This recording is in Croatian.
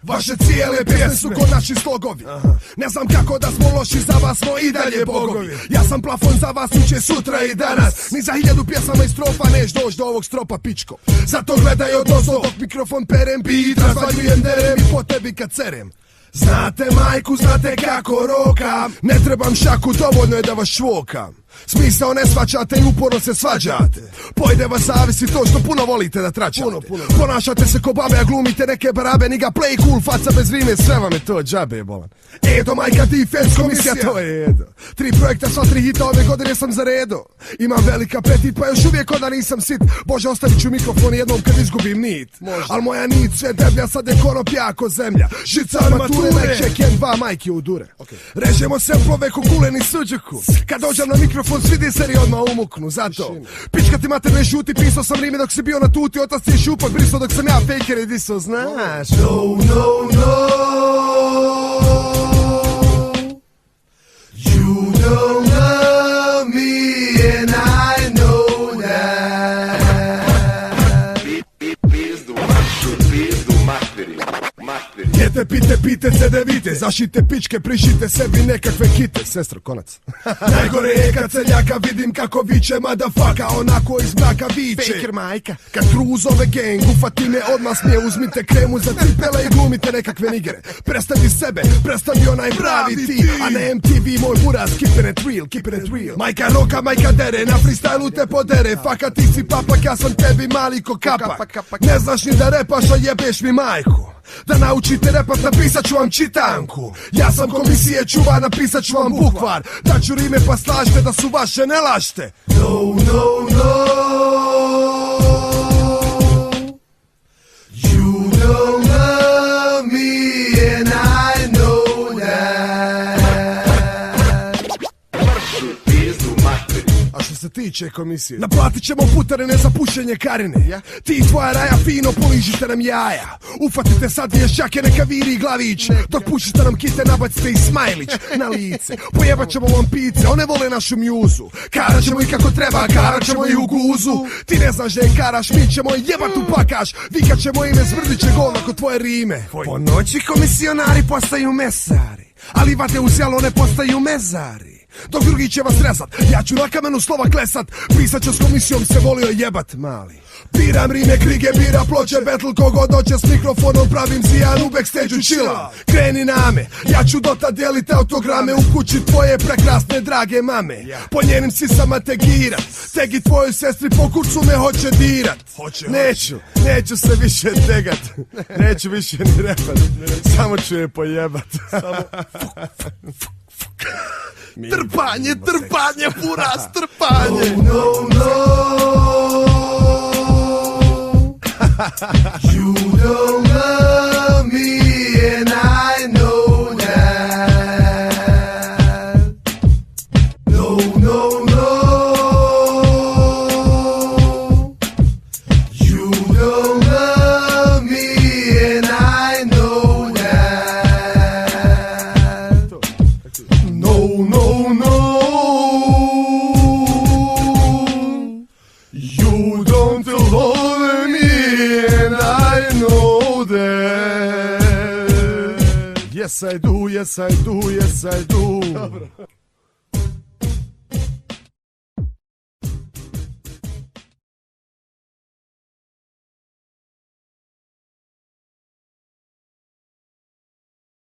Vaše cijele pjesme su kod naši slogovi. Ne znam kako da smo loši, za vas smo i dalje bogovi. Ja sam plafon za vas juče, sutra i danas. Ni za 1000 pjesama i strofa neš doć do ovog stropa, pičko. Zato gledaj odozdo dok mikrofon perem, beat razvaljujem, derem i po tebi kad cerem. Znate majku, znate kako roka. Ne trebam šaku, dovoljno je da vas švokam. Smisao ne shvaćate i uporno se svađate. Pojde vas zavisi to što puno volite da tračate. Ponašate se ko babe, a glumite neke barabe. Niga play cool, faca bez rime, sve vam je to džabe bolan. Edo majka defense komisija, to je Edo. 3 projekta, sva 3 hita, ove godine sam zaredo. Imam velik apetit, pa još uvijek onda nisam sit. Bože, ostavit ću mikrofon jednom kad izgubim nit. Al moja nit sve deblja, sad je konopja ako zemlja. Žica armature, nekšek, 1-2 majke udure. Režemo se plove ko kuleni suđuku. Kad dođem na mikrofon, svi diseri odmah umuknu, zato pička ti mater ne šuti, pisao sam rime dok si bio na tuti. Otac ti je šupak brisao dok sam ja faker i disao, znaš. No, no, no, you don't love me and I know that. Pizdu materi. Jete, pite, pite, cede, vite. Zašite pičke, prišite sebi nekakve kite. Sestro, konac. Najgore je kad seljaka vidim kako viče madafaka, onako iz mraka viče faker majka. Kad kruzove gang ufati me odmah smije, uzmite kremu za cipele i glumite nekakve nigere. Predstavi sebe, predstavi onaj pravi ti, a ne MTV moj buraz. Keeping it real, keeping it real. Majka roka, majka dere, na freestylu te podere. Faka ti si papak, ja sam tebi mali ko kapak. Ne znaš ni da repaš, a jebeš mi majku. Da naučite repat, napisat ću vam čitanku. Ja sam komisije čuva, napisat ću vam bukvar. Daću rime pa slažite da su vaše, ne lažte. No, no, no, you don't love me and I know that. A što se tiče komisije, naplatit ćemo putarine za pušenje karine. Ti i tvoja raja fino poližite nam jaja. Ufatite sad 2 šake, neka viri i glavić. Dok pušite nam kite, nabacite i smajlić na lice. Pojebat ćemo vam pice, one vole našu mjuzu. Karat ćemo i kako treba, karat ćemo i u guzu. Ti ne znaš da je karaš, mi ćemo jebat u pakaš. Vikat ćemo ime, zvrdit će govna kod tvoje rime. Po noći komisionari postaju mesari, ali vate u selo ne postaju mezari. Dok drugi će vas rezat, ja ću na kamenu slova klesat. Pisat ću s komisijom, se volio jebat mali. Biram rime, krige, bira ploče, battle kogod hoće s mikrofonom, pravim zijan u backstage-u chillam. Kreni na me, ja ću dotad dijelit autograme u kući tvoje prekrasne drage mame. Po njenim sisama te girat, tegi tvojoj sestri po kurcu me hoće dirat. Neću se više tegat, neću više ni repat, samo ću je pojebat. Trpanje, buraz, trpanje. No, no, no. You don't love me and I know that. No, no, no. You don't love me and I know that. No, no, no. You don't love me and I know that. Yes I do, yes I do, yes I do. Dobro.